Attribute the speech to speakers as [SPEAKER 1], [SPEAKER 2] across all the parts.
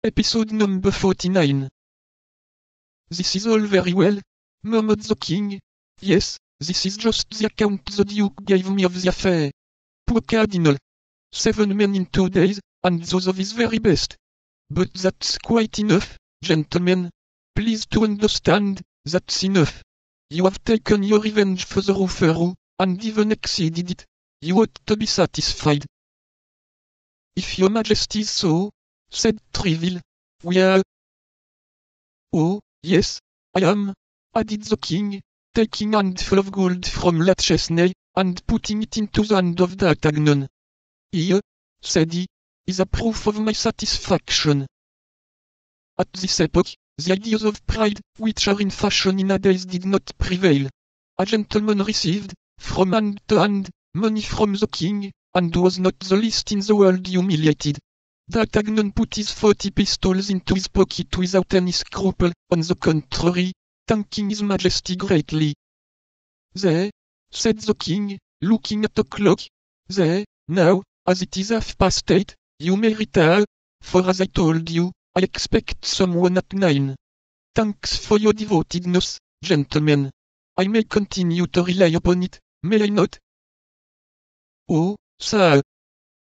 [SPEAKER 1] Episode number 49. This is all very well, murmured the king. Yes, this is just the account the duke gave me of the affair. Poor cardinal. 7 men in 2 days, and those of his very best. But that's quite enough, gentlemen. Please to understand, that's enough. You have taken your revenge for the rooferoo, and even exceeded it. You ought to be satisfied. If your majesties so, said Treville, we are. Oh, yes, I am, added the king, taking a handful of gold from La Chesnay, and putting it into the hand of D'Artagnan. Here, said he, is a proof of my satisfaction. At this epoch, the ideas of pride, which are in fashion nowadays, did not prevail. A gentleman received, from hand to hand, money from the king, and was not the least in the world humiliated. D'Artagnan put his 40 pistols into his pocket without any scruple, on the contrary, thanking his majesty greatly. There, said the king, looking at the clock, there, now, as it is 8:30, you may retire, for as I told you, I expect someone at 9. Thanks for your devotedness, gentlemen. I may continue to rely upon it, may I not? Oh, sir!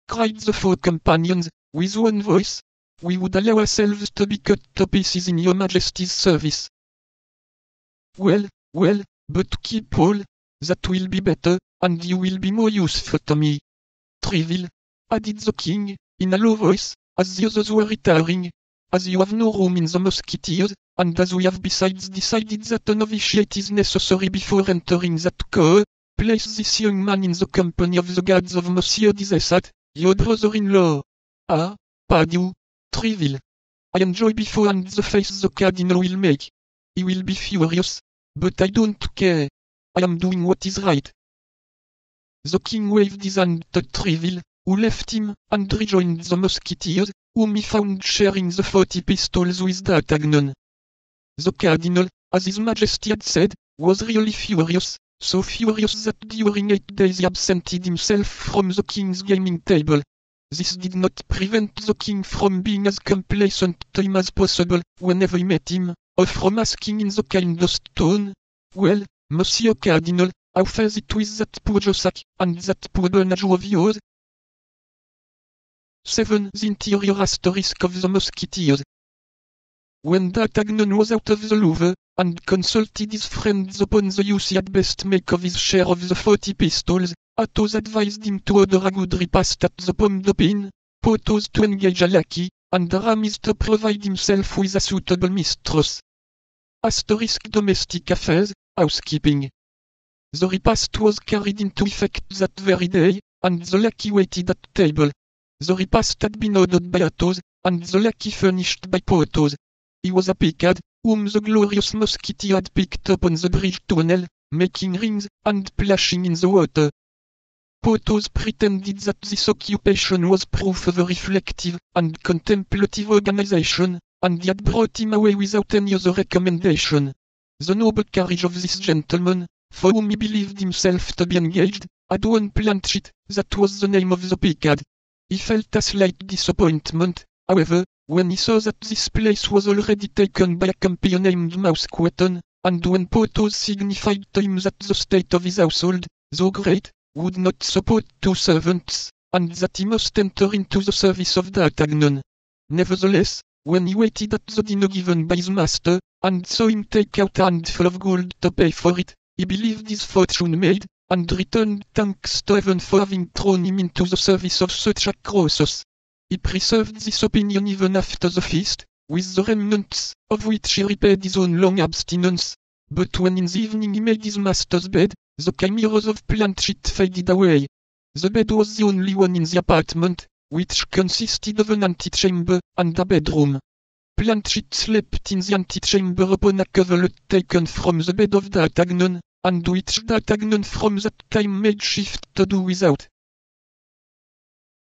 [SPEAKER 1] Cried the 4 companions, with one voice. We would allow ourselves to be cut to pieces in your majesty's service. Well, but keep all, that will be better, and you will be more useful to me. Treville, added the king, in a low voice, as the others were retiring, as you have no room in the musketeers, and as we have besides decided that a novitiate is necessary before entering that corps, place this young man in the company of the guards of Monsieur Dizessat, your brother-in-law. Ah, pardieu, Treville. I enjoy beforehand the face the cardinal will make. He will be furious, but I don't care. I am doing what is right. The king waved his hand to Treville, who left him, and rejoined the musketeers, whom he found sharing the 40 pistols with D'Artagnan. The cardinal, as his majesty had said, was really furious, so furious that during 8 days he absented himself from the king's gaming table. This did not prevent the king from being as complacent to him as possible whenever he met him, or from asking in the kindest tone, "Well, Monsieur Cardinal, how fares it with that poor Jussac, and that poor Bernajoux of yours?" 7. The interior asterisk of the musketeers. When D'Artagnan was out of the Louvre, and consulted his friends upon the use he had best make of his share of the 40 pistols, Athos advised him to order a good repast at the Pomme de Pin, Porthos to engage a lackey, and Aramis to provide himself with a suitable mistress. Asterisk domestic affairs, housekeeping. The repast was carried into effect that very day, and the lackey waited at table. The repast had been ordered by Athos, and the lackey furnished by Porthos. He was a Picard, whom the glorious musketeer had picked up on the bridge tunnel, making rings, and plashing in the water. Porthos pretended that this occupation was proof of a reflective and contemplative organization, and he had brought him away without any other recommendation. The noble carriage of this gentleman, for whom he believed himself to be engaged, had won Planchet, that was the name of the Picard. He felt a slight disappointment, however, when he saw that this place was already taken by a compeer named Mousqueton, and when Porthos signified to him that the state of his household, though great, would not support 2 servants, and that he must enter into the service of D'Artagnan. Nevertheless, when he waited at the dinner given by his master, and saw him take out a handful of gold to pay for it, he believed his fortune made, and returned thanks to heaven for having thrown him into the service of such a Croesus. He preserved this opinion even after the feast, with the remnants, of which he repaid his own long abstinence. But when in the evening he made his master's bed, the chimeras of Planchet faded away. The bed was the only one in the apartment, which consisted of an antechamber and a bedroom. Planchet slept in the antechamber upon a coverlet taken from the bed of D'Artagnan, and which D'Artagnan from that time made shift to do without.